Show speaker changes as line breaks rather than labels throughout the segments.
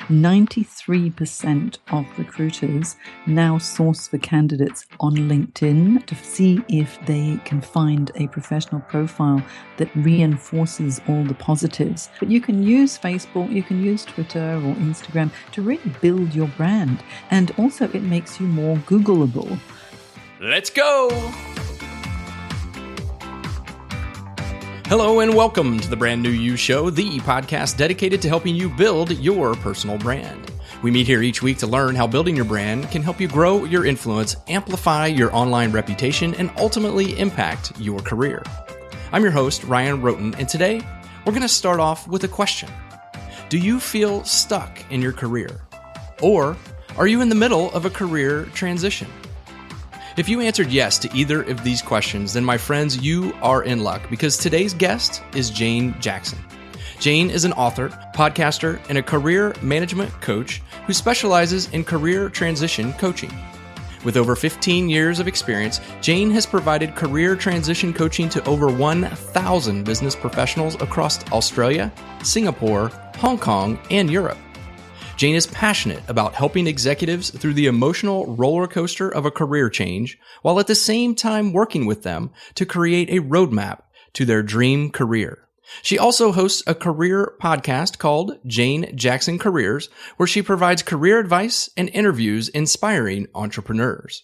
93% of recruiters now source for candidates on LinkedIn to see if they can find a professional profile that reinforces all the positives. But you can use Facebook, you can use Twitter or Instagram to really build your brand. And also it makes you more Googleable.
Let's go! Hello and welcome to the Brand New You Show, the podcast dedicated to helping you build your personal brand. We meet here each week to learn how building your brand can help you grow your influence, amplify your online reputation, and ultimately impact your career. I'm your host, Ryan Roten, and today we're going to start off with a question. Do you feel stuck in your career? Or are you in the middle of a career transition? If you answered yes to either of these questions, then my friends, you are in luck because today's guest is Jane Jackson. Jane is an author, podcaster, and a career management coach who specializes in career transition coaching. With over 15 years of experience, Jane has provided career transition coaching to over 1,000 business professionals across Australia, Singapore, Hong Kong, and Europe. Jane is passionate about helping executives through the emotional roller coaster of a career change, while at the same time working with them to create a roadmap to their dream career. She also hosts a career podcast called Jane Jackson Careers, where she provides career advice and interviews inspiring entrepreneurs.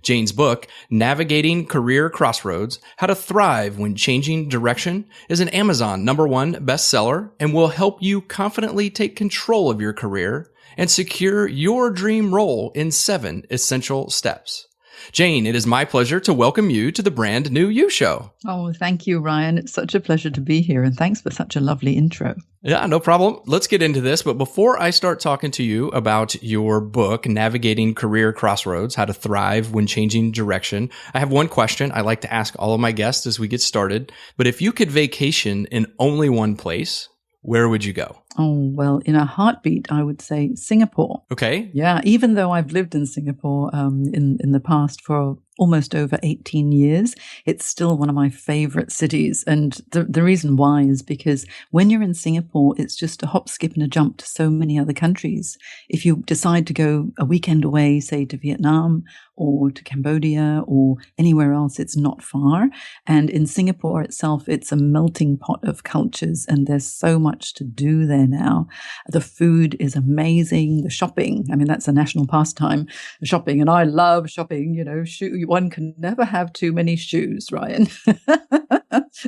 Jane's book, Navigating Career Crossroads, How to Thrive When Changing Direction, is an Amazon #1 bestseller and will help you confidently take control of your career and secure your dream role in 7 essential steps. Jane, it is my pleasure to welcome you to the Brand New You Show.
Oh, thank you, Ryan. It's such a pleasure to be here, and thanks for such a lovely intro.
Yeah, no problem. Let's get into this. But before I start talking to you about your book, Navigating Career Crossroads, How to Thrive When Changing Direction, I have one question I like to ask all of my guests as we get started. But if you could vacation in only one place, where would you go?
Oh, well, in a heartbeat, I would say Singapore.
Okay.
Yeah, even though I've lived in Singapore in the past for almost over 18 years, it's still one of my favorite cities. And the reason why is because when you're in Singapore, it's just a hop, skip and a jump to so many other countries. If you decide to go a weekend away, say to Vietnam or to Cambodia or anywhere else, it's not far. And in Singapore itself, it's a melting pot of cultures and there's so much to do there now. The food is amazing. The shopping, I mean, that's a national pastime, shopping. And I love shopping, you know, one can never have too many shoes, Ryan.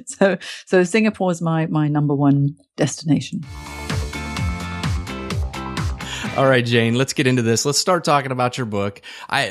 So Singapore is my #1 destination.
All right, Jane, let's get into this. Let's start talking about your book.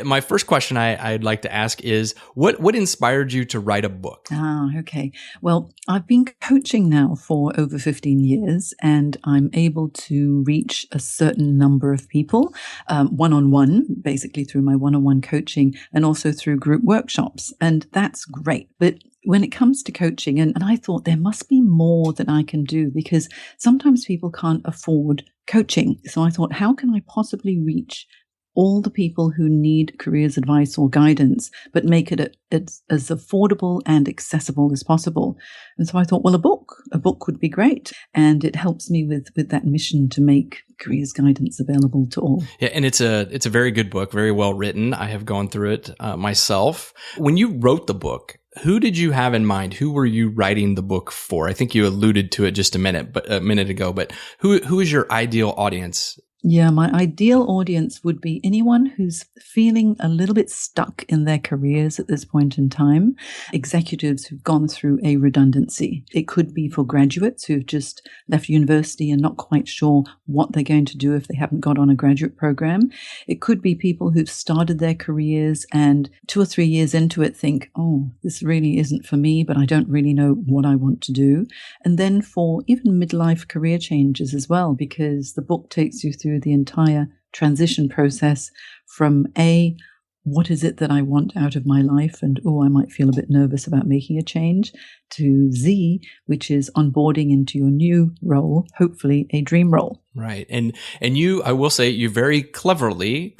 My first question I'd like to ask is, what inspired you to write a book?
Okay. Well, I've been coaching now for over 15 years, and I'm able to reach a certain number of people, one-on-one, basically through my one-on-one coaching, and also through group workshops. And that's great. But when it comes to coaching, and I thought there must be more that I can do because sometimes people can't afford coaching. So I thought, how can I possibly reach all the people who need careers advice or guidance, but make it as affordable and accessible as possible? And so I thought, well, a book would be great. And it helps me with that mission to make careers guidance available to all.
Yeah, and it's a very good book, very well written. I have gone through it myself. When you wrote the book, who did you have in mind? Who were you writing the book for? I think you alluded to it just a minute ago, but who is your ideal audience?
Yeah, my ideal audience would be anyone who's feeling a little bit stuck in their careers at this point in time. Executives who've gone through a redundancy. It could be for graduates who've just left university and not quite sure what they're going to do if they haven't got on a graduate program. It could be people who've started their careers and 2 or 3 years into it think, oh, this really isn't for me, but I don't really know what I want to do. And then for even midlife career changes as well, because the book takes you through the entire transition process from what is it that I want out of my life? And, I might feel a bit nervous about making a change, to Z, which is onboarding into your new role, hopefully a dream role.
Right. And you, I will say, you very cleverly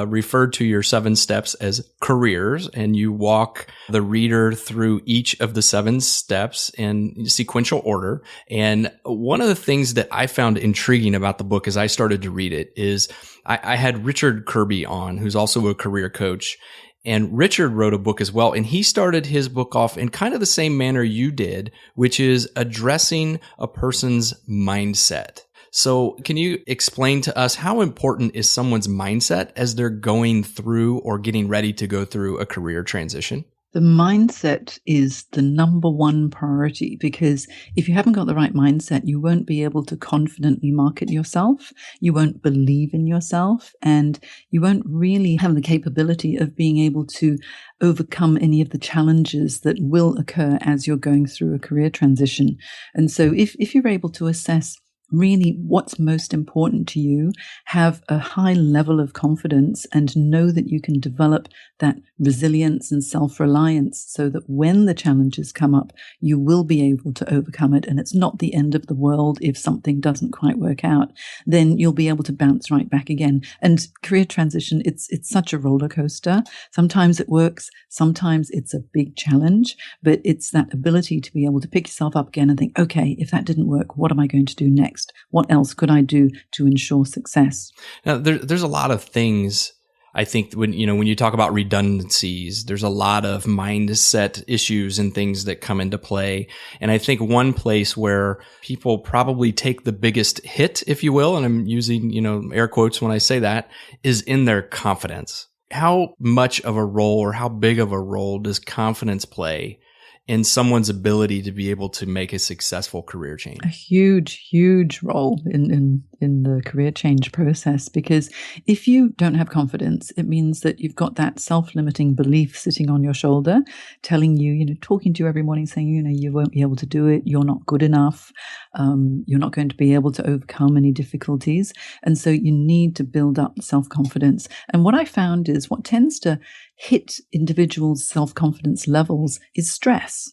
referred to your 7 steps as careers, and you walk the reader through each of the 7 steps in sequential order. And one of the things that I found intriguing about the book as I started to read it is I had Richard Kirby on, who's also a career coach. And Richard wrote a book as well, and he started his book off in kind of the same manner you did, which is addressing a person's mindset. So can you explain to us how important is someone's mindset as they're going through or getting ready to go through a career transition?
The mindset is the number one priority, because if you haven't got the right mindset, you won't be able to confidently market yourself. You won't believe in yourself, and you won't really have the capability of being able to overcome any of the challenges that will occur as you're going through a career transition. And so if you're able to assess really what's most important to you, have a high level of confidence, and know that you can develop that resilience and self-reliance so that when the challenges come up, you will be able to overcome it. And it's not the end of the world if something doesn't quite work out, then you'll be able to bounce right back again. And career transition, it's such a roller coaster. Sometimes it works, sometimes it's a big challenge, but it's that ability to be able to pick yourself up again and think, okay, if that didn't work, what am I going to do next? What else could I do to ensure success?
Now, there's a lot of things. I think when you talk about redundancies, there's a lot of mindset issues and things that come into play. And I think one place where people probably take the biggest hit, if you will, and I'm using, air quotes when I say that, is in their confidence. How much of a role or how big of a role does confidence play in someone's ability to be able to make a successful career change?
A huge, huge role in the career change process, because if you don't have confidence, it means that you've got that self-limiting belief sitting on your shoulder, telling you, talking to you every morning saying, you won't be able to do it. You're not good enough. You're not going to be able to overcome any difficulties. And so you need to build up self-confidence. And what I found is what tends to hit individuals' self-confidence levels is stress.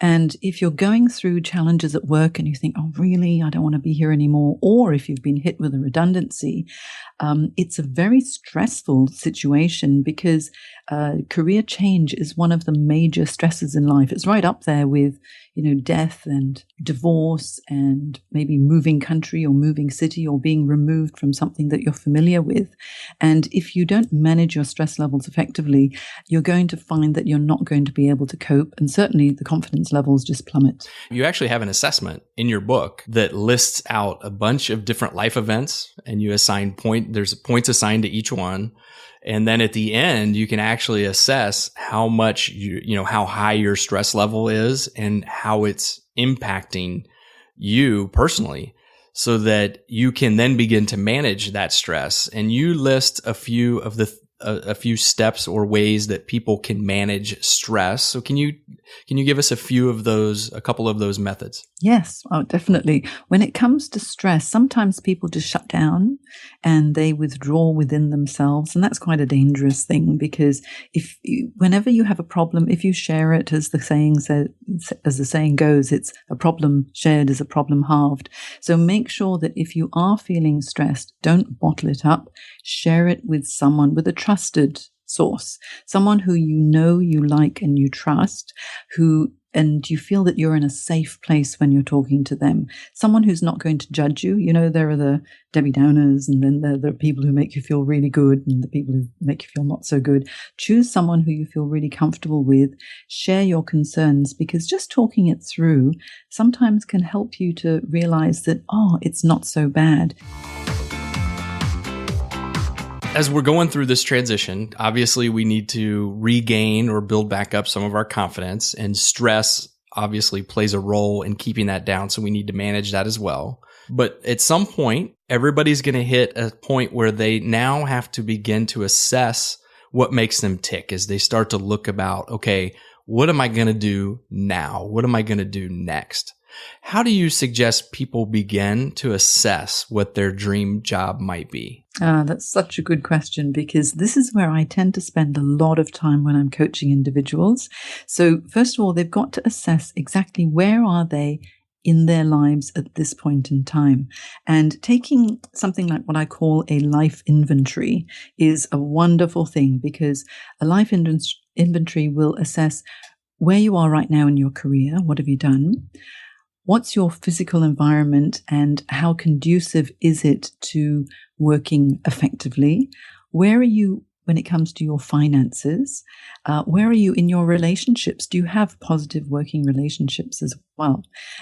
And if you're going through challenges at work and you think, oh, really, I don't want to be here anymore, or if you've been hit with a redundancy, it's a very stressful situation, because career change is one of the major stresses in life. It's right up there with, death and divorce and maybe moving country or moving city or being removed from something that you're familiar with. And if you don't manage your stress levels effectively, you're going to find that you're not going to be able to cope. And certainly the confidence levels just plummet.
You actually have an assessment in your book that lists out a bunch of different life events, and you assign there's points assigned to each one. And then at the end, you can actually assess how much how high your stress level is and how it's impacting you personally, so that you can then begin to manage that stress. And you list a few steps or ways that people can manage stress. So can you give us a couple of those methods?
Yes, definitely. When it comes to stress, sometimes people just shut down and they withdraw within themselves. And that's quite a dangerous thing, because whenever you have a problem, if you share it, as the saying goes, it's a problem shared is a problem halved. So make sure that if you are feeling stressed, don't bottle it up. Share it with someone, with a trusted source, someone who you like and you trust, and you feel that you're in a safe place when you're talking to them. Someone who's not going to judge you. There are the Debbie Downers, and then there are people who make you feel really good and the people who make you feel not so good. Choose someone who you feel really comfortable with. Share your concerns, because just talking it through sometimes can help you to realize that, it's not so bad.
As we're going through this transition, obviously we need to regain or build back up some of our confidence, and stress obviously plays a role in keeping that down. So we need to manage that as well. But at some point, everybody's going to hit a point where they now have to begin to assess what makes them tick as they start to look about, okay, what am I going to do now? What am I going to do next? How do you suggest people begin to assess what their dream job might be?
That's such a good question, because this is where I tend to spend a lot of time when I'm coaching individuals. So first of all, they've got to assess exactly where are they in their lives at this point in time. And taking something like what I call a life inventory is a wonderful thing, because a life inventory will assess where you are right now in your career. What have you done? What's your physical environment and how conducive is it to working effectively? Where are you when it comes to your finances? Where are you in your relationships? Do you have positive working relationships as well?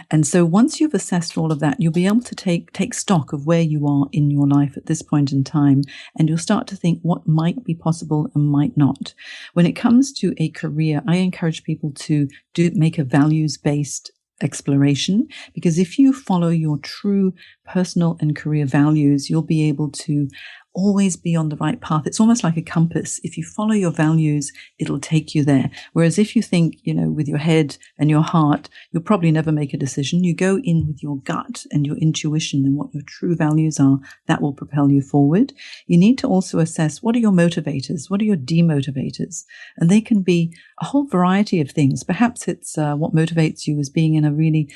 And so once you've assessed all of that, you'll be able to take stock of where you are in your life at this point in time, and you'll start to think what might be possible and might not. When it comes to a career, I encourage people to make a values-based exploration, because if you follow your true personal and career values, you'll be able to always be on the right path. It's almost like a compass. If you follow your values, it'll take you there. Whereas if you think, with your head and your heart, you'll probably never make a decision. You go in with your gut and your intuition and what your true values are. That will propel you forward. You need to also assess, what are your motivators? What are your demotivators? And they can be a whole variety of things. Perhaps it's what motivates you is being in a really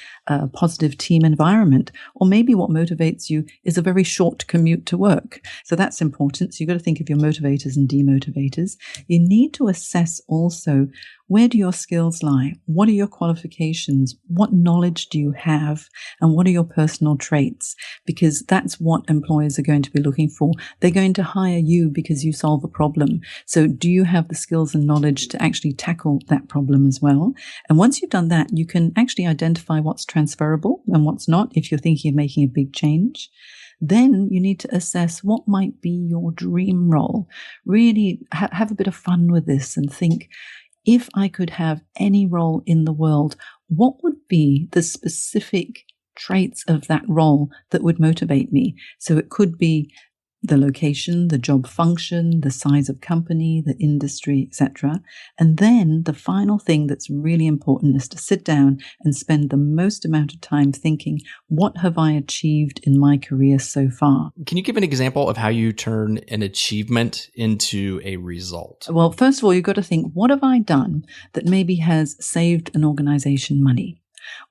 positive team environment. Or maybe what motivates you is a very short commute to work. So that's important. So you've got to think of your motivators and demotivators. You need to assess also, where do your skills lie? What are your qualifications? What knowledge do you have? And what are your personal traits? Because that's what employers are going to be looking for. They're going to hire you because you solve a problem. So do you have the skills and knowledge to actually tackle that problem as well? And once you've done that, you can actually identify what's transferable and what's not if you're thinking of making a big change. Then you need to assess what might be your dream role. Really have a bit of fun with this and think, if I could have any role in the world, what would be the specific traits of that role that would motivate me? So it could be the location, the job function, the size of company, the industry, etc. And then the final thing that's really important is to sit down and spend the most amount of time thinking, what have I achieved in my career so far?
Can you give an example of how you turn an achievement into a result?
Well, first of all, you've got to think, what have I done that maybe has saved an organization money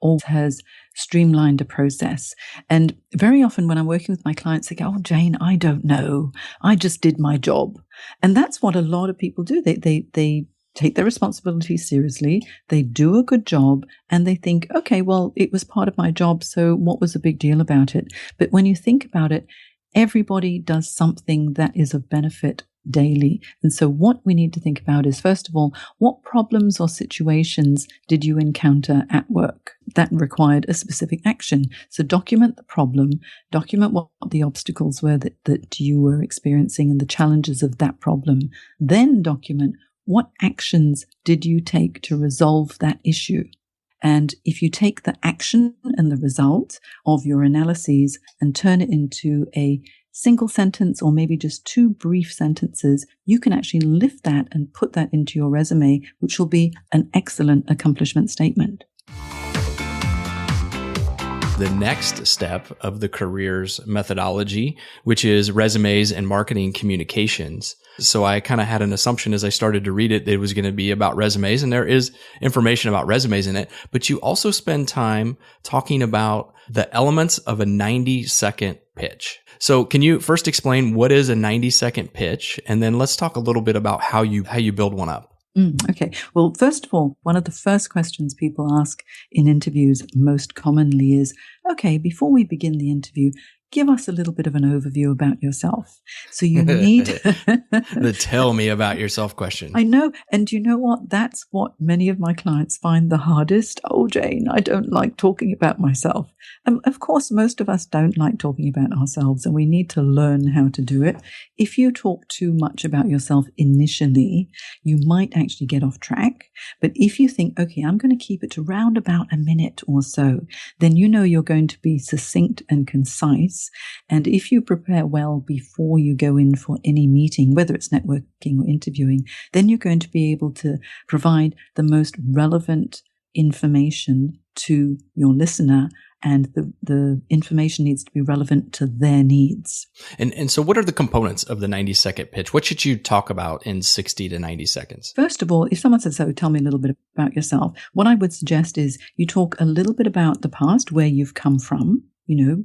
or has streamlined a process? And very often when I'm working with my clients, they go, "Oh, Jane, I don't know. I just did my job." And that's what a lot of people do. They take their responsibility seriously. They do a good job and they think, okay, well, it was part of my job, so what was the big deal about it? But when you think about it, everybody does something that is of benefit daily. And so what we need to think about is, first of all, what problems or situations did you encounter at work that required a specific action? So document the problem, document what the obstacles were that you were experiencing and the challenges of that problem. Then document what actions did you take to resolve that issue. And if you take the action and the result of your analyses and turn it into a single sentence or maybe just 2 brief sentences, you can actually lift that and put that into your resume, which will be an excellent accomplishment statement.
The next step of the careers methodology, which is resumes and marketing communications. So I kind of had an assumption as I started to read it that it was going to be about resumes, and there is information about resumes in it, but you also spend time talking about the elements of a 90-second pitch. So can you first explain what is a 90-second pitch? And then let's talk a little bit about how you build one up.
Okay. Well, first of all, one of the first questions people ask in interviews most commonly is, okay, before we begin the interview, give us a little bit of an overview about yourself. So you need
the tell me about yourself question.
I know. And you know what? That's what many of my clients find the hardest. "Oh, Jane, I don't like talking about myself." Of course, most of us don't like talking about ourselves, and we need to learn how to do it. If you talk too much about yourself initially, you might actually get off track. But if you think, okay, I'm going to keep it to round about a minute or so, then you know you're going to be succinct and concise. And if you prepare well before you go in for any meeting, whether it's networking or interviewing, then you're going to be able to provide the most relevant information to your listener and the information needs to be relevant to their needs.
And so what are the components of the 90-second pitch? What should you talk about in 60 to 90 seconds?
First of all, if someone says, so tell me a little bit about yourself, what I would suggest is you talk a little bit about the past, where you've come from.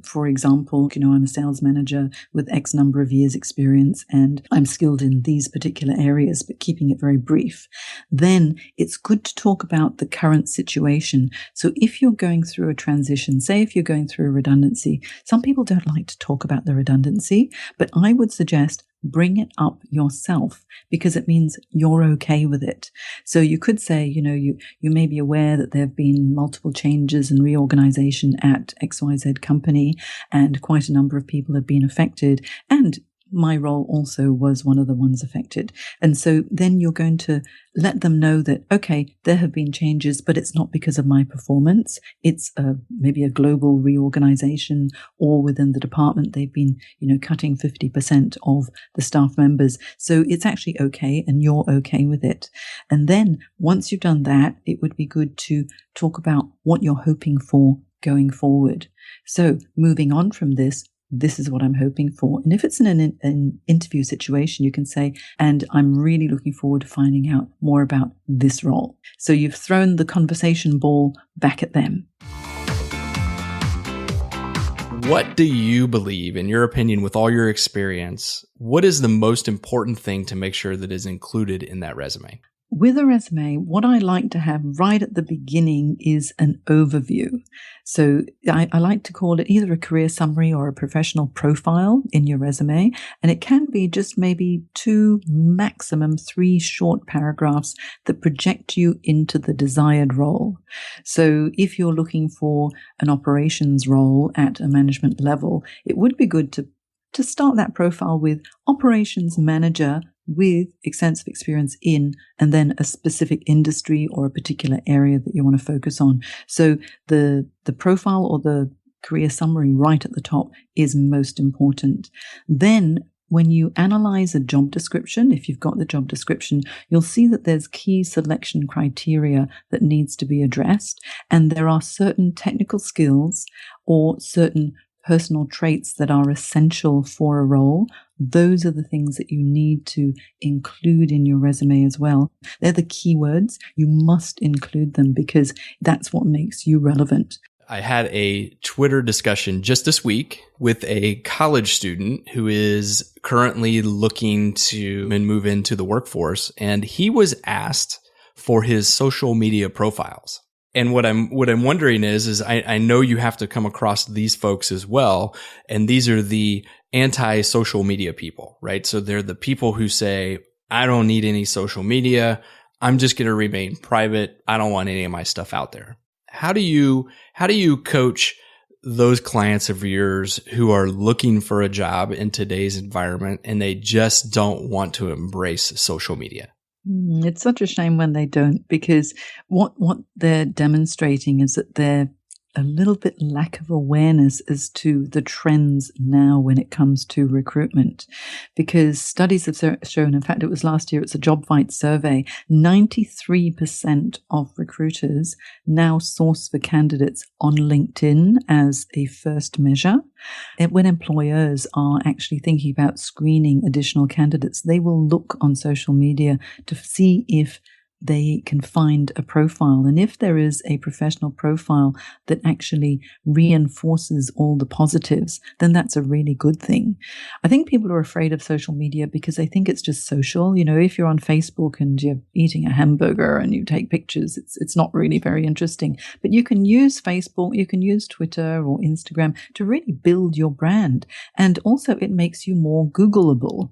For example, I'm a sales manager with X number of years experience and I'm skilled in these particular areas, but keeping it very brief. Then it's good to talk about the current situation. So if you're going through a transition, say if you're going through a redundancy, some people don't like to talk about the redundancy, but I would suggest bring it up yourself because it means you're okay with it. So you could say, you may be aware that there have been multiple changes and reorganization at XYZ company and quite a number of people have been affected. And my role also was one of the ones affected. And so then you're going to let them know that, okay, there have been changes, but it's not because of my performance. It's maybe a global reorganization, or within the department, they've been, cutting 50% of the staff members. So it's actually okay and you're okay with it. And then once you've done that, it would be good to talk about what you're hoping for going forward. So moving on from this is what I'm hoping for. And if it's in an interview situation, you can say, and I'm really looking forward to finding out more about this role. So you've thrown the conversation ball back at them.
What do you believe, in your opinion, with all your experience, what is the most important thing to make sure that is included in that resume?
With a resume, what I like to have right at the beginning is an overview. So I like to call it either a career summary or a professional profile in your resume. And it can be just maybe 2, maximum 3 short paragraphs that project you into the desired role. So if you're looking for an operations role at a management level, it would be good to start that profile with operations manager with extensive experience in, and then a specific industry or a particular area that you want to focus on. So the profile or the career summary right at the top is most important. Then when you analyze a job description, if you've got the job description, you'll see that there's key selection criteria that needs to be addressed. And there are certain technical skills or certain personal traits that are essential for a role. Those are the things that you need to include in your resume as well. They're the keywords. You must include them because that's what makes you relevant.
I had a Twitter discussion just this week with a college student who is currently looking to move into the workforce, and he was asked for his social media profiles. And what I'm wondering is I know you have to come across these folks as well. And these are the anti-social media people, right? So they're the people who say, I don't need any social media. I'm just going to remain private. I don't want any of my stuff out there. How do you coach those clients of yours who are looking for a job in today's environment and they just don't want to embrace social media?
It's such a shame when they don't, because what they're demonstrating is that they're a little bit lack of awareness as to the trends now when it comes to recruitment. Because studies have shown, in fact, it was last year, it's a Job Fight survey, 93% of recruiters now source for candidates on LinkedIn as a first measure. And when employers are actually thinking about screening additional candidates, they will look on social media to see if they can find a profile. And if there is a professional profile that actually reinforces all the positives, then that's a really good thing. I think people are afraid of social media because they think it's just social. If you're on Facebook and you're eating a hamburger and you take pictures, it's not really very interesting. But you can use Facebook, you can use Twitter or Instagram to really build your brand. And also it makes you more Googleable.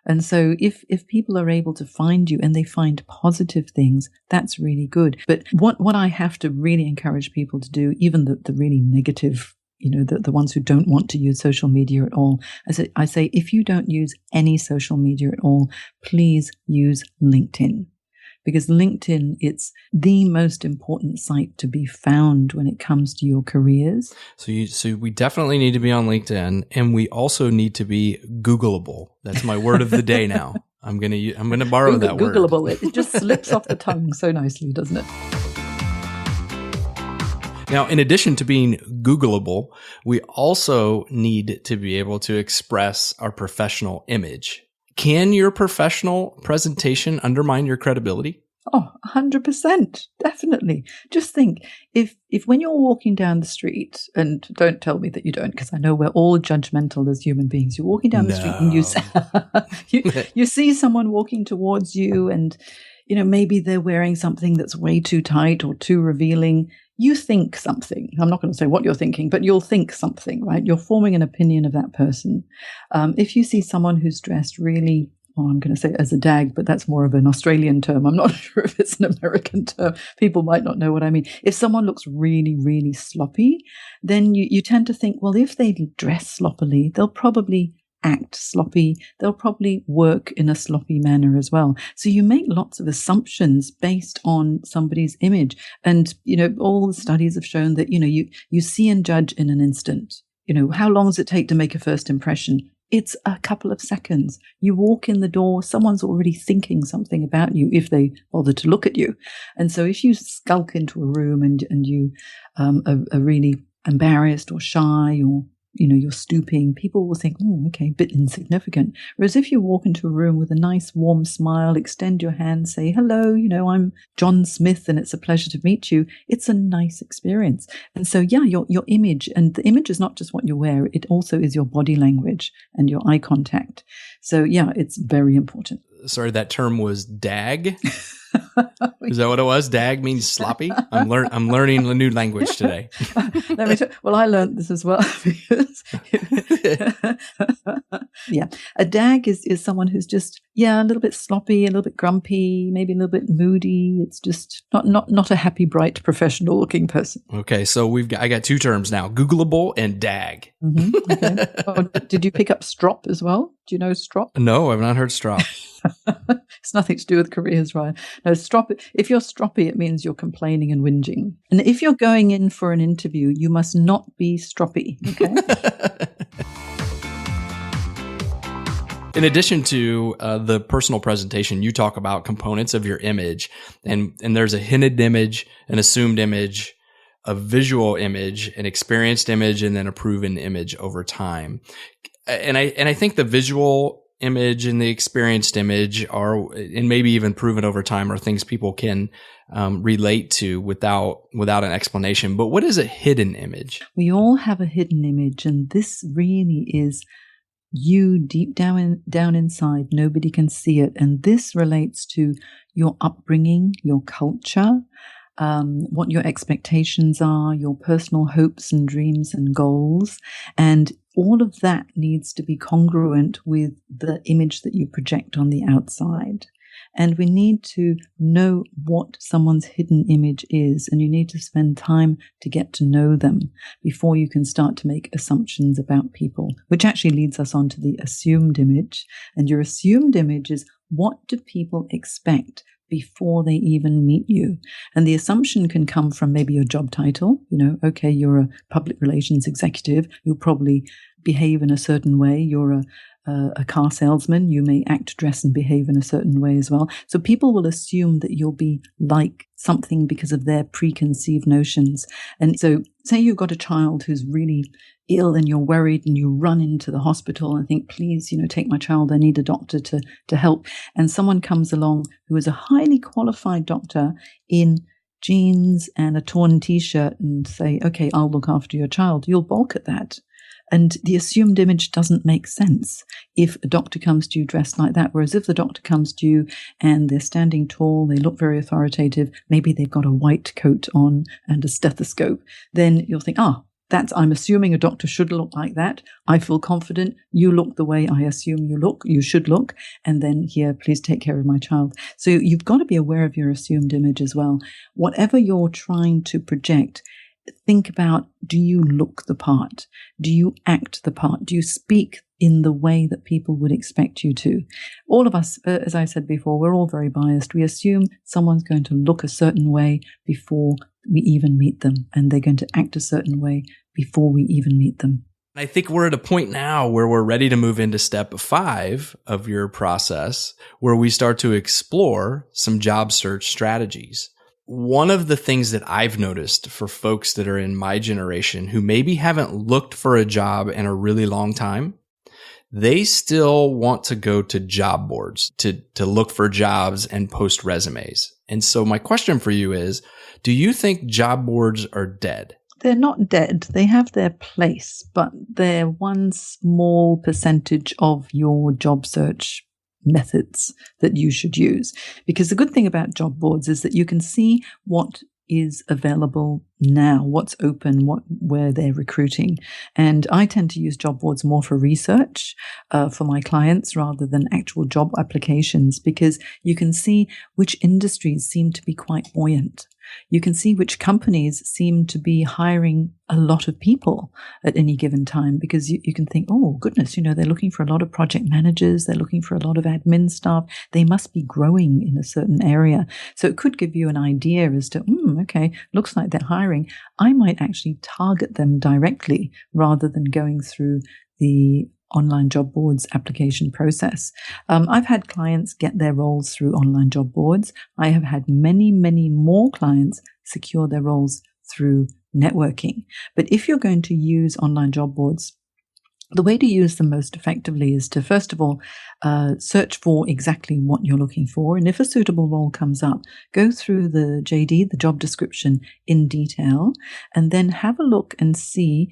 And so if people are able to find you and they find positive things, that's really good. But what I have to really encourage people to do, even the really negative, the ones who don't want to use social media at all, I say, if you don't use any social media at all, please use LinkedIn. Because LinkedIn, it's the most important site to be found when it comes to your careers.
So we definitely need to be on LinkedIn, and we also need to be Googleable. That's my word of the day now. I'm gonna borrow that word.
Googleable. It just slips off the tongue so nicely, doesn't it?
Now, in addition to being Googleable, we also need to be able to express our professional image. Can your professional presentation undermine your credibility?
Oh, 100%. Definitely. Just think, if when you're walking down the street, and don't tell me that you don't, because I know we're all judgmental as human beings. You're walking down the street and you see someone walking towards you, and maybe they're wearing something that's way too tight or too revealing. You think something. I'm not going to say what you're thinking, but you'll think something, right? You're forming an opinion of that person. If you see someone who's dressed really, I'm going to say as a dag, but that's more of an Australian term. I'm not sure if it's an American term. People might not know what I mean. If someone looks really, really sloppy, then you tend to think, well, if they dress sloppily, they'll probably act sloppy. They'll probably work in a sloppy manner as well. So you make lots of assumptions based on somebody's image. And, all the studies have shown that, you see and judge in an instant. How long does it take to make a first impression? It's a couple of seconds. You walk in the door, someone's already thinking something about you if they bother to look at you. And so if you skulk into a room and you are really embarrassed or shy, or you're stooping, people will think, oh, okay, a bit insignificant. Whereas if you walk into a room with a nice warm smile, extend your hand, say, hello, I'm John Smith and it's a pleasure to meet you. It's a nice experience. And so, yeah, your image, and the image is not just what you wear, it also is your body language and your eye contact. So, yeah, it's very important.
Sorry, that term was DAG? Is that what it was? DAG means sloppy? I'm learning a new language today.
Well, I learned this as well. Yeah. A DAG is someone who's just, a little bit sloppy, a little bit grumpy, maybe a little bit moody. It's just not a happy, bright, professional looking person.
Okay. So I got two terms now, Googleable and DAG.
Mm-hmm. Okay. Oh, did you pick up strop as well? Do you know strop?
No, I've not heard strop.
It's nothing to do with careers, Ryan. No, strop. If you're stroppy, it means you're complaining and whinging. And if you're going in for an interview, you must not be stroppy. Okay.
In addition to the personal presentation, you talk about components of your image, and there's a hinted image, an assumed image, a visual image, an experienced image, and then a proven image over time. And I think the visual image and the experienced image are, and maybe even proven over time, are things people can relate to without an explanation. But what is a hidden image?
We all have a hidden image, and this really is you deep down inside. Nobody can see it. And this relates to your upbringing, your culture, what your expectations are, your personal hopes and dreams and goals. And all of that needs to be congruent with the image that you project on the outside. And we need to know what someone's hidden image is, and you need to spend time to get to know them before you can start to make assumptions about people, which actually leads us on to the assumed image. And your assumed image is, what do people expect before they even meet you? And the assumption can come from maybe your job title. Okay, you're a public relations executive. You'll probably behave in a certain way. You're a car salesman. You may act, dress, and behave in a certain way as well. So people will assume that you'll be like something because of their preconceived notions. And so say you've got a child who's really ill and you're worried and you run into the hospital and think, please, take my child. I need a doctor to help. And someone comes along who is a highly qualified doctor in jeans and a torn t-shirt and say, okay, I'll look after your child. You'll balk at that. And the assumed image doesn't make sense if a doctor comes to you dressed like that. Whereas if the doctor comes to you and they're standing tall, they look very authoritative, maybe they've got a white coat on and a stethoscope, then you'll think, I'm assuming a doctor should look like that. I feel confident. You look the way I assume you should look. And then here, please take care of my child. So you've got to be aware of your assumed image as well. Whatever you're trying to project, think about, do you look the part? Do you act the part? Do you speak in the way that people would expect you to? All of us, as I said before, we're all very biased. We assume someone's going to look a certain way before we even meet them, and they're going to act a certain way before we even meet them.
I think we're at a point now where we're ready to move into step 5 of your process, where we start to explore some job search strategies. one of the things that I've noticed for folks that are in my generation who maybe haven't looked for a job in a really long time, they still want to go to job boards to look for jobs and post resumes. And so my question for you is, do you think job boards are dead?
They're not dead. They have their place, but they're one small percentage of your job search methods that you should use. Because the good thing about job boards is that you can see what is available now, what's open, where they're recruiting. And I tend to use job boards more for research for my clients rather than actual job applications, because you can see which industries seem to be quite buoyant. You can see which companies seem to be hiring a lot of people at any given time, because you can think, oh, goodness, they're looking for a lot of project managers. They're looking for a lot of admin staff. They must be growing in a certain area. So it could give you an idea as to, okay, looks like they're hiring. I might actually target them directly rather than going through the online job boards application process. I've had clients get their roles through online job boards. I have had many, many more clients secure their roles through networking. But if you're going to use online job boards, the way to use them most effectively is to, first of all, search for exactly what you're looking for. And if a suitable role comes up, go through the JD, the job description, in detail, and then have a look and see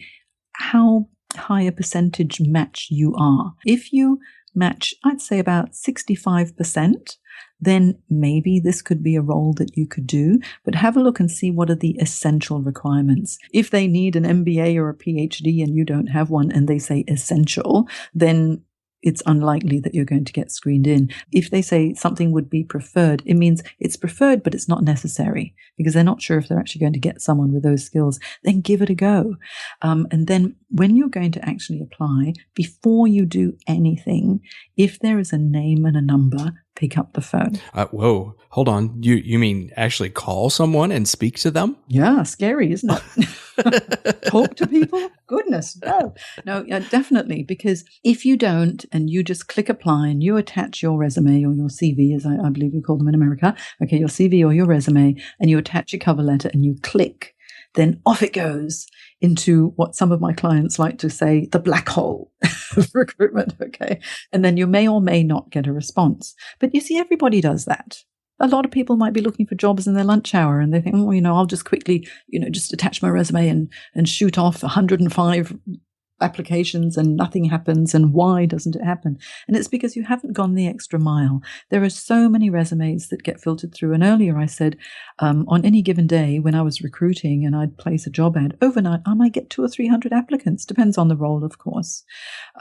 how high a percentage match you are. If you match, I'd say about 65%, then maybe this could be a role that you could do, but have a look and see what are the essential requirements. If they need an MBA or a PhD and you don't have one and they say essential, then it's unlikely that you're going to get screened in. If they say something would be preferred, it means it's preferred, but it's not necessary, because they're not sure if they're actually going to get someone with those skills. Then give it a go. And then when you're going to actually apply, before you do anything, if there is a name and a number, pick up the phone.
Whoa, hold on. You mean actually call someone and speak to them?
Yeah, scary, isn't it? Talk to people? Goodness, no, definitely. Because if you don't, and you just click apply and you attach your resume or your CV, as I believe you call them in America, okay, your CV or your resume, and you attach your cover letter and you click, then off it goes into what some of my clients like to say, the black hole of recruitment, okay? And then you may or may not get a response. But you see, everybody does that. A lot of people might be looking for jobs in their lunch hour and they think, I'll just quickly, just attach my resume and shoot off 105 applications and nothing happens. And why doesn't it happen? And it's because you haven't gone the extra mile. There are so many resumes that get filtered through. And earlier I said, on any given day when I was recruiting and I'd place a job ad, overnight I might get 200 or 300 applicants. Depends on the role, of course.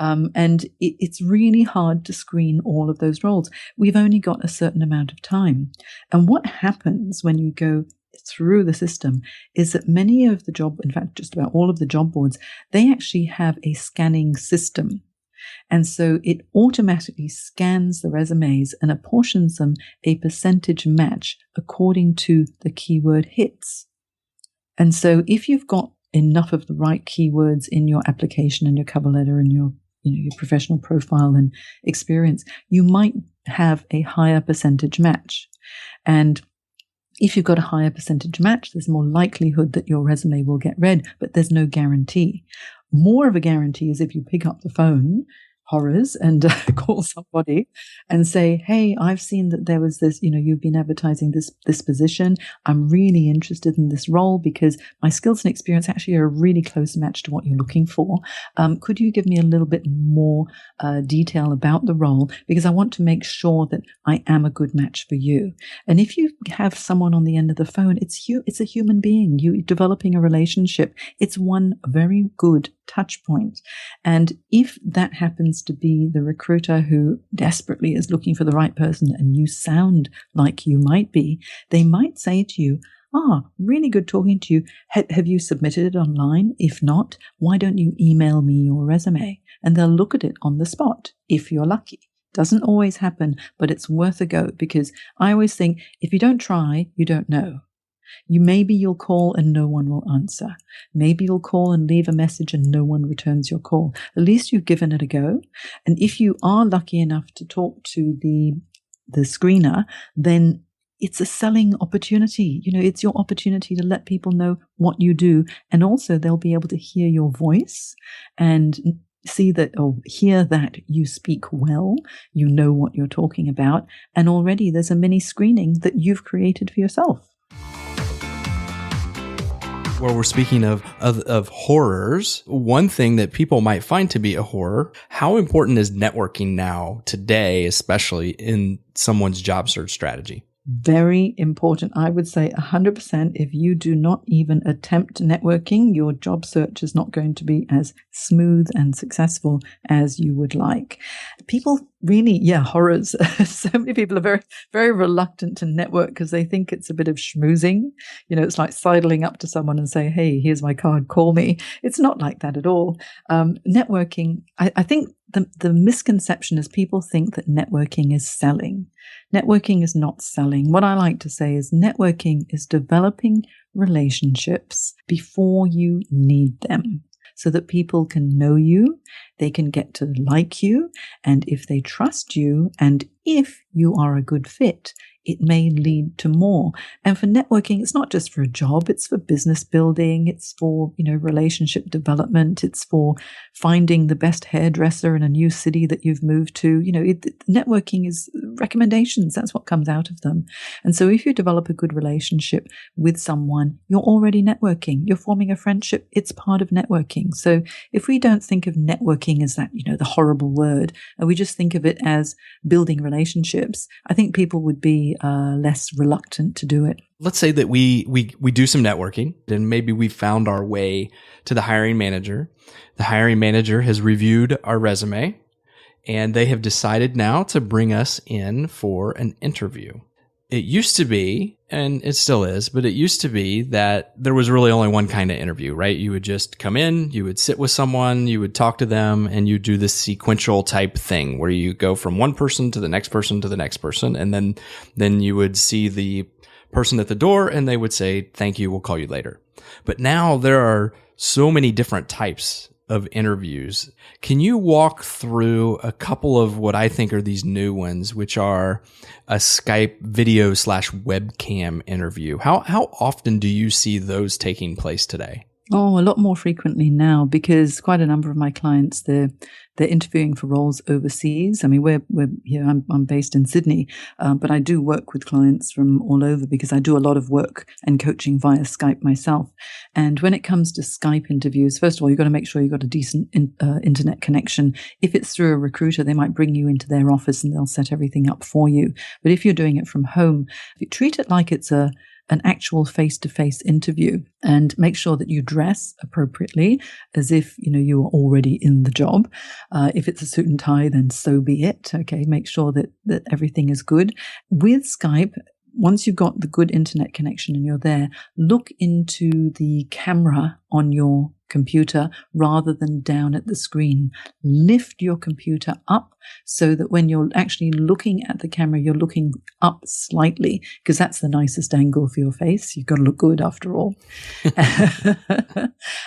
And it's really hard to screen all of those roles. We've only got a certain amount of time. And what happens when you go through the system is that many of the in fact, just about all of the job boards, they actually have a scanning system. And so it automatically scans the resumes and apportions them a percentage match according to the keyword hits. And so if you've got enough of the right keywords in your application and your cover letter and your professional profile and experience, you might have a higher percentage match. And if you've got a higher percentage match, there's more likelihood that your resume will get read, but there's no guarantee. More of a guarantee is if you pick up the phone, horrors, and call somebody and say, hey, I've seen that there was this, you've been advertising this position. I'm really interested in this role because my skills and experience actually are a really close match to what you're looking for. Could you give me a little bit more detail about the role? Because I want to make sure that I am a good match for you. And if you have someone on the end of the phone, it's a human being. You're developing a relationship. It's one very good touch point. And if that happens to be the recruiter who desperately is looking for the right person and you sound like you might be, they might say to you, really good talking to you. Have you submitted it online? If not, why don't you email me your resume? And they'll look at it on the spot if you're lucky. Doesn't always happen, but it's worth a go, because I always think if you don't try, you don't know. Maybe you'll call and no one will answer. Maybe you'll call and leave a message and no one returns your call. At least you've given it a go. And if you are lucky enough to talk to the screener, then it's a selling opportunity. It's your opportunity to let people know what you do. And also they'll be able to hear your voice and hear that you speak well, you know what you're talking about. And already there's a mini screening that you've created for yourself.
Well, we're speaking of horrors. One thing that people might find to be a horror, how important is networking now, today, especially in someone's job search strategy?
Very important. I would say 100%. If you do not even attempt networking, your job search is not going to be as smooth and successful as you would like. People really, horrors. So many people are very, very reluctant to network because they think it's a bit of schmoozing. It's like sidling up to someone and say, hey, here's my card, call me. It's not like that at all. Networking, I think the misconception is people think that networking is selling. Networking is not selling. What I like to say is networking is developing relationships before you need them, so that people can know you, they can get to like you, and if they trust you, and if you are a good fit, it may lead to more. And for networking, it's not just for a job, it's for business building, it's for, relationship development, it's for finding the best hairdresser in a new city that you've moved to. Networking is recommendations, that's what comes out of them. And so if you develop a good relationship with someone, you're already networking, you're forming a friendship, it's part of networking. So if we don't think of networking as that, the horrible word, and we just think of it as building relationships, I think people would be less reluctant to do it.
Let's say that we do some networking and maybe we found our way to the hiring manager. The hiring manager has reviewed our resume and they have decided now to bring us in for an interview. It used to be, and it still is, but it used to be that there was really only one kind of interview, right? You would just come in, you would sit with someone, you would talk to them, and you do this sequential type thing where you go from one person to the next person to the next person. And then you would see the person at the door and they would say, thank you, we'll call you later. But now there are so many different types of interviews. Can you walk through a couple of what I think are these new ones, which are a Skype video / webcam interview? How often do you see those taking place today?
Oh, a lot more frequently now, because quite a number of my clients, they're interviewing for roles overseas. I mean, we're here. I'm based in Sydney, but I do work with clients from all over because I do a lot of work and coaching via Skype myself. And when it comes to Skype interviews, first of all, you've got to make sure you've got a decent internet connection. If it's through a recruiter, they might bring you into their office and they'll set everything up for you. But if you're doing it from home, you treat it like it's an actual face-to-face interview and make sure that you dress appropriately as if, you are already in the job. If it's a suit and tie, then so be it. Okay. Make sure that everything is good. With Skype, once you've got the good internet connection and you're there, look into the camera on your computer rather than down at the screen. Lift your computer up so that when you're actually looking at the camera, you're looking up slightly, because that's the nicest angle for your face. You've got to look good after all.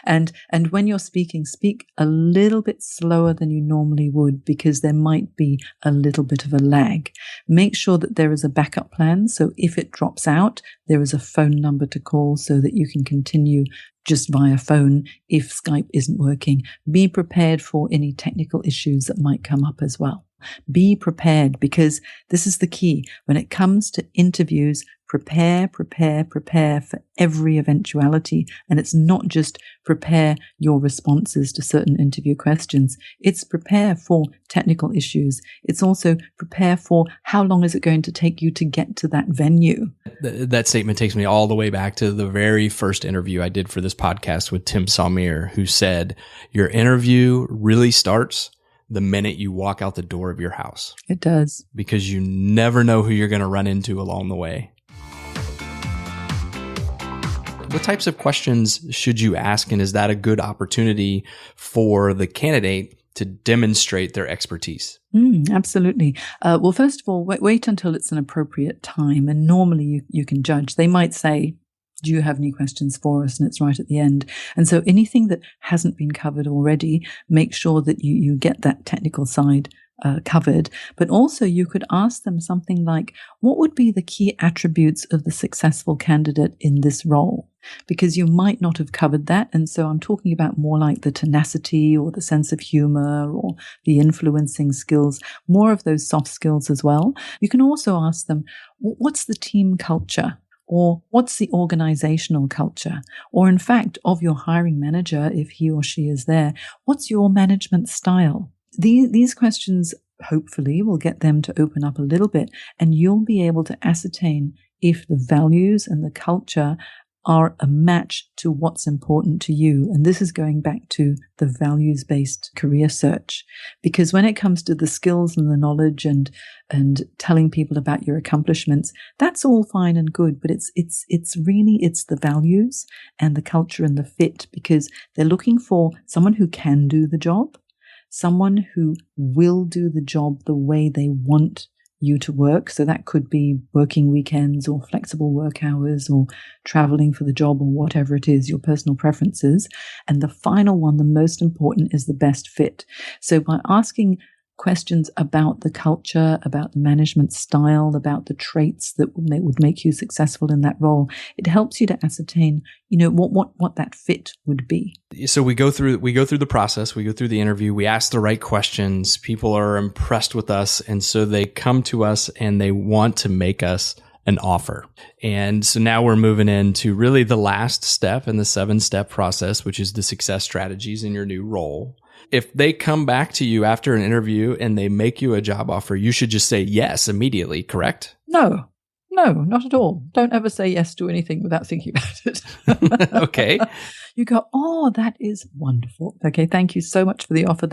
And when you're speaking, speak a little bit slower than you normally would, because there might be a little bit of a lag. Make sure that there is a backup plan. So if it drops out, there is a phone number to call so that you can continue just via phone if Skype isn't working. Be prepared for any technical issues that might come up as well. Be prepared, because this is the key. When it comes to interviews, prepare for every eventuality. And it's not just prepare your responses to certain interview questions. It's prepare for technical issues. It's also prepare for how long is it going to take you to get to that venue.
That statement takes me all the way back to the very first interview I did for this podcast with Tim Salmier, who said, your interview really starts the minute you walk out the door of your house.
It does.
Because you never know who you're going to run into along the way. What types of questions should you ask, and is that a good opportunity for the candidate to demonstrate their expertise?
Absolutely. Well, first of all, wait until it's an appropriate time, and normally you can judge. They might say, do you have any questions for us? And it's right at the end. And so anything that hasn't been covered already, make sure that you get that technical side covered. But also you could ask them something like, what would be the key attributes of the successful candidate in this role? Because you might not have covered that. And so I'm talking about more like the tenacity or the sense of humor or the influencing skills, more of those soft skills as well. You can also ask them, what's the team culture? Or what's the organizational culture? Or in fact, of your hiring manager, if he or she is there, what's your management style? These questions hopefully will get them to open up a little bit, and you'll be able to ascertain if the values and the culture are a match to what's important to you. And this is going back to the values-based career search. Because when it comes to the skills and the knowledge and telling people about your accomplishments, that's all fine and good, but it's the values and the culture and the fit, because they're looking for someone who can do the job, someone who will do the job the way they want you to work. So that could be working weekends or flexible work hours or traveling for the job or whatever it is, your personal preferences. And the final one, the most important, is the best fit. So by asking questions about the culture, about the management style, about the traits that would make you successful in that role, it helps you to ascertain, what that fit would be.
So we go through the process, we go through the interview, we ask the right questions, people are impressed with us, and so they come to us and they want to make us an offer. And so now we're moving into really the last step in the 7-step process, which is the success strategies in your new role. If they come back to you after an interview and they make you a job offer, you should just say yes immediately, correct?
No, not at all. Don't ever say yes to anything without thinking about it.
Okay.
You go, oh, that is wonderful. Okay, thank you so much for the offer.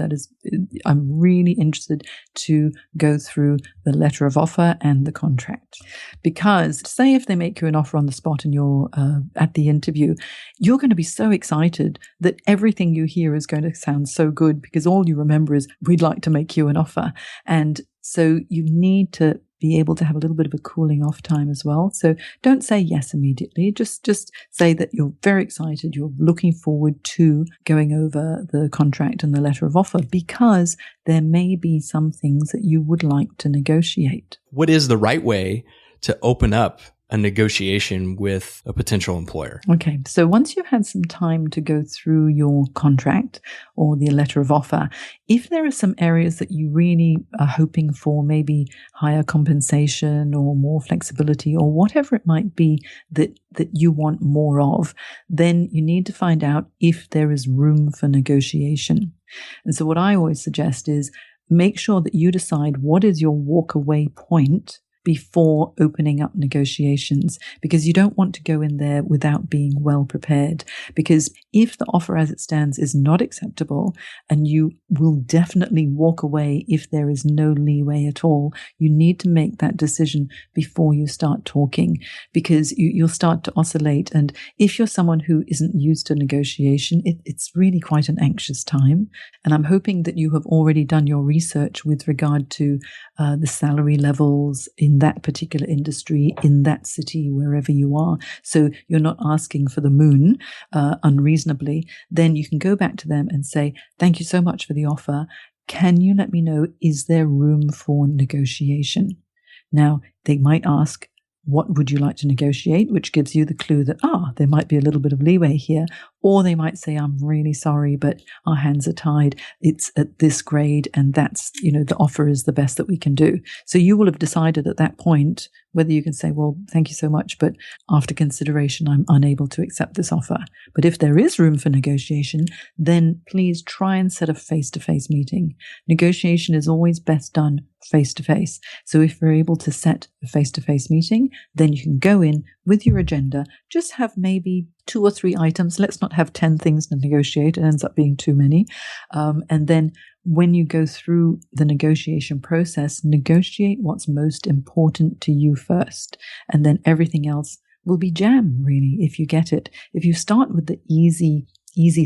I'm really interested to go through the letter of offer and the contract. Because say if they make you an offer on the spot and you're at the interview, you're going to be so excited that everything you hear is going to sound so good, because all you remember is, we'd like to make you an offer. And so you need to be able to have a little bit of a cooling off time as well. So don't say yes immediately. Just say that you're very excited. You're looking forward to going over the contract and the letter of offer, because there may be some things that you would like to negotiate.
What is the right way to open up a negotiation with a potential employer?
Okay, so once you've had some time to go through your contract or the letter of offer, if there are some areas that you really are hoping for, maybe higher compensation or more flexibility or whatever it might be that you want more of, then you need to find out if there is room for negotiation. And so what I always suggest is make sure that you decide what is your walk-away point before opening up negotiations, because you don't want to go in there without being well prepared. Because if the offer as it stands is not acceptable, and you will definitely walk away if there is no leeway at all, you need to make that decision before you start talking, because you'll start to oscillate. And if you're someone who isn't used to negotiation, it's really quite an anxious time. And I'm hoping that you have already done your research with regard to the salary levels in that particular industry, in that city, wherever you are. So you're not asking for the moon unreasonably. Then you can go back to them and say, thank you so much for the offer. Can you let me know, is there room for negotiation? Now, they might ask, what would you like to negotiate? Which gives you the clue that, there might be a little bit of leeway here. Or they might say, I'm really sorry, but our hands are tied. It's at this grade, and that's, the offer is the best that we can do. So you will have decided at that point whether you can say, well, thank you so much, but after consideration, I'm unable to accept this offer. But if there is room for negotiation, then please try and set a face-to-face meeting. Negotiation is always best done face-to-face. So if you're able to set a face-to-face meeting, then you can go in with your agenda, just have maybe 2 or 3 items. Let's not have 10 things to negotiate. It ends up being too many. And then when you go through the negotiation process, negotiate what's most important to you first. And then everything else will be jam, really, if you get it. If you start with the easy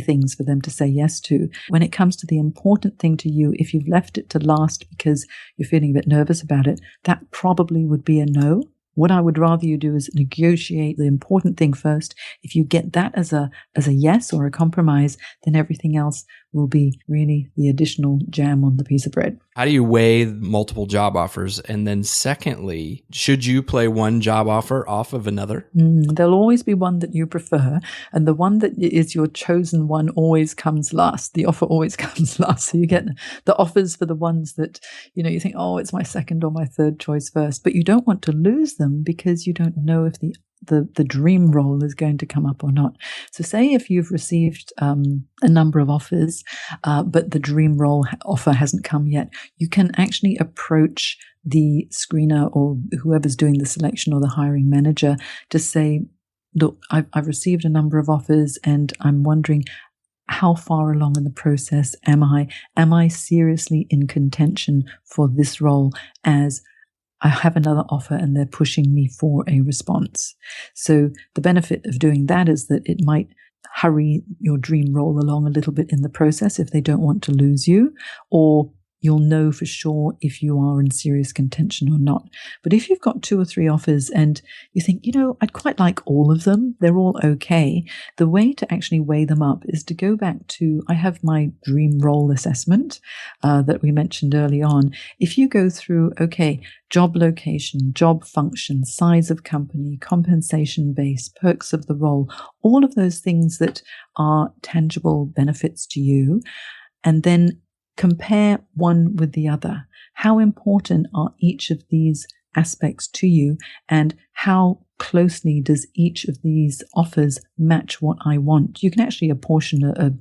things for them to say yes to, when it comes to the important thing to you, if you've left it to last because you're feeling a bit nervous about it, that probably would be a no. What I would rather you do is negotiate the important thing first. If you get that as a yes or a compromise, then everything else will be really the additional jam on the piece of bread.
How do you weigh multiple job offers? And then secondly, should you play one job offer off of another?
There'll always be one that you prefer. And the one that is your chosen one always comes last. The offer always comes last. So you get the offers for the ones that, you think, oh, it's my second or my third choice first. But you don't want to lose them because you don't know if the dream role is going to come up or not. So say if you've received a number of offers, but the dream role offer hasn't come yet, you can actually approach the screener or whoever's doing the selection or the hiring manager to say, look, I've received a number of offers and I'm wondering, how far along in the process am I? Am I seriously in contention for this role, as I have another offer and they're pushing me for a response? So the benefit of doing that is that it might hurry your dream role along a little bit in the process if they don't want to lose you, or you'll know for sure if you are in serious contention or not. But if you've got 2 or 3 offers and you think, I'd quite like all of them, they're all okay, the way to actually weigh them up is to go back to, I have my dream role assessment that we mentioned early on. If you go through, job location, job function, size of company, compensation base, perks of the role, all of those things that are tangible benefits to you, and then compare one with the other. How important are each of these aspects to you, and how closely does each of these offers match what I want? You can actually apportion a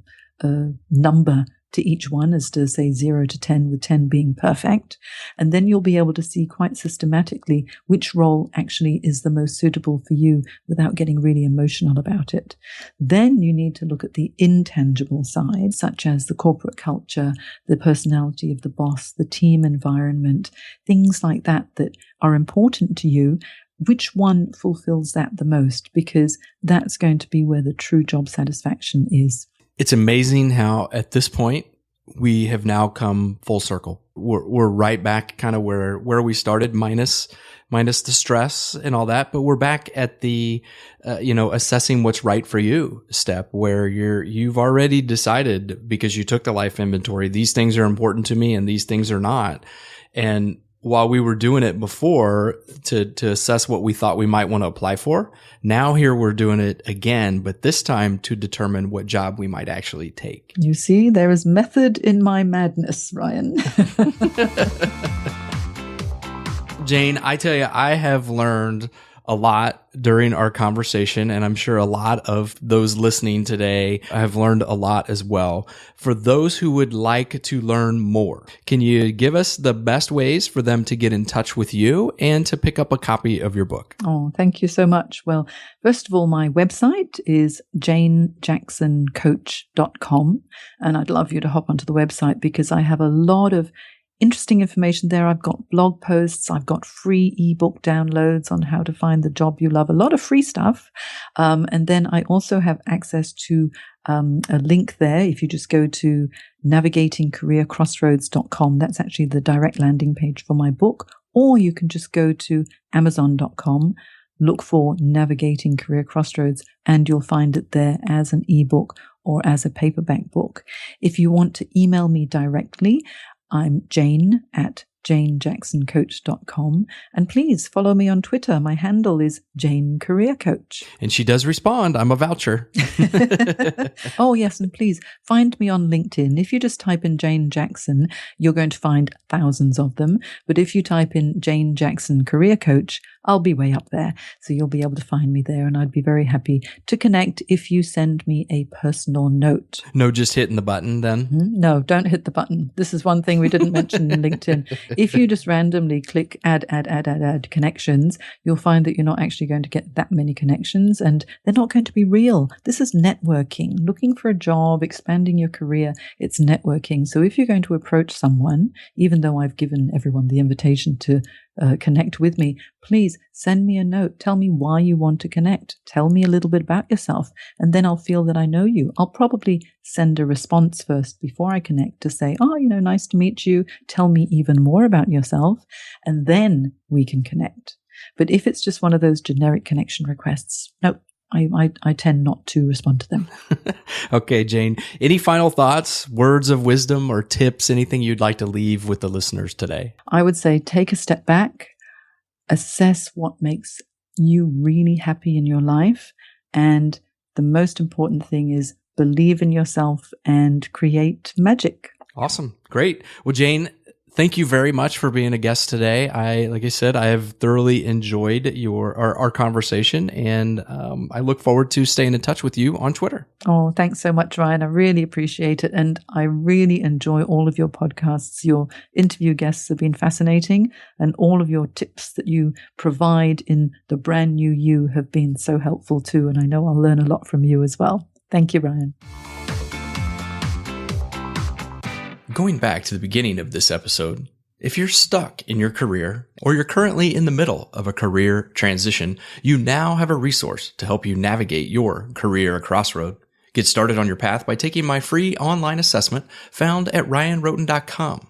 number to each one, as to say 0 to 10, with 10 being perfect. And then you'll be able to see quite systematically which role actually is the most suitable for you without getting really emotional about it. Then you need to look at the intangible side, such as the corporate culture, the personality of the boss, the team environment, things like that are important to you. Which one fulfills that the most? Because that's going to be where the true job satisfaction is.
It's amazing how at this point we have now come full circle. We're right back kind of where we started, minus the stress and all that. But we're back at the, assessing what's right for you step, where you've already decided, because you took the life inventory, these things are important to me and these things are not. And while we were doing it before to assess what we thought we might want to apply for, now here we're doing it again, but this time to determine what job we might actually take.
You see, there is method in my madness, Ryan.
Jane, I tell you, I have learned a lot during our conversation, and I'm sure a lot of those listening today have learned a lot as well. For those who would like to learn more, can you give us the best ways for them to get in touch with you and to pick up a copy of your book?
Oh, thank you so much. Well, first of all, my website is janejacksoncoach.com, and I'd love you to hop onto the website because I have a lot of interesting information there. I've got blog posts. I've got free ebook downloads on how to find the job you love. A lot of free stuff. And then I also have access to a link there. If you just go to navigatingcareercrossroads.com, that's actually the direct landing page for my book. Or you can just go to amazon.com, look for Navigating Career Crossroads, and you'll find it there as an ebook or as a paperback book. If you want to email me directly, I'm Jane at janejacksoncoach.com. And please follow me on Twitter. My handle is Jane Career Coach.
And she does respond. I'm a voucher.
Oh, yes. And please find me on LinkedIn. If you just type in Jane Jackson, you're going to find thousands of them. But if you type in Jane Jackson Career Coach, I'll be way up there. So you'll be able to find me there. And I'd be very happy to connect if you send me a personal note.
No, just hitting the button then?
No, don't hit the button. This is one thing we didn't mention in LinkedIn. If you just randomly click add connections, you'll find that you're not actually going to get that many connections, and they're not going to be real. This is networking, looking for a job, expanding your career. It's networking. So if you're going to approach someone, even though I've given everyone the invitation to connect with me, please send me a note. Tell me why you want to connect. Tell me a little bit about yourself, and then I'll feel that I know you. I'll probably send a response first before I connect to say, nice to meet you. Tell me even more about yourself, and then we can connect. But if it's just one of those generic connection requests, nope, I tend not to respond to them.
Okay, Jane, any final thoughts, words of wisdom, or tips, anything you'd like to leave with the listeners today?
I would say take a step back, assess what makes you really happy in your life. And the most important thing is believe in yourself and create magic.
Awesome. Great. Well, Jane, thank you very much for being a guest today. Like I said, I have thoroughly enjoyed our conversation, and I look forward to staying in touch with you on Twitter.
Oh, thanks so much, Ryan. I really appreciate it. And I really enjoy all of your podcasts. Your interview guests have been fascinating, and all of your tips that you provide in the brand new you have been so helpful too. And I know I'll learn a lot from you as well. Thank you, Ryan.
Going back to the beginning of this episode, if you're stuck in your career or you're currently in the middle of a career transition, you now have a resource to help you navigate your career crossroad. Get started on your path by taking my free online assessment found at ryanroten.com.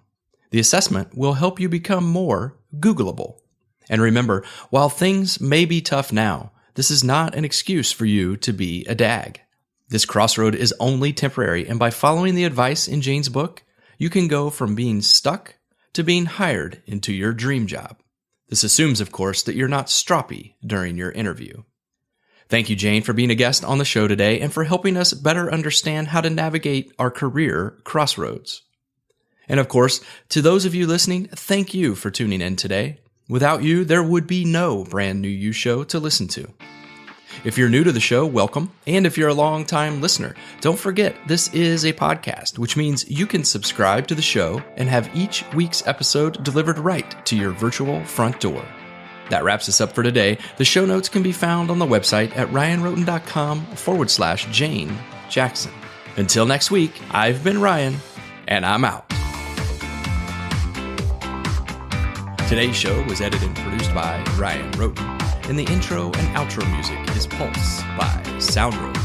The assessment will help you become more Googleable. And remember, while things may be tough now, this is not an excuse for you to be a dag. This crossroad is only temporary, and by following the advice in Jane's book, you can go from being stuck to being hired into your dream job. This assumes, of course, that you're not stroppy during your interview. Thank you, Jane, for being a guest on the show today and for helping us better understand how to navigate our career crossroads. And of course, to those of you listening, thank you for tuning in today. Without you, there would be no brand new You show to listen to. If you're new to the show, welcome. And if you're a long-time listener, don't forget this is a podcast, which means you can subscribe to the show and have each week's episode delivered right to your virtual front door. That wraps us up for today. The show notes can be found on the website at ryanroten.com/Jane Jackson. Until next week, I've been Ryan, and I'm out. Today's show was edited and produced by Ryan Roten, and the intro and outro music is Pulse by Soundroad.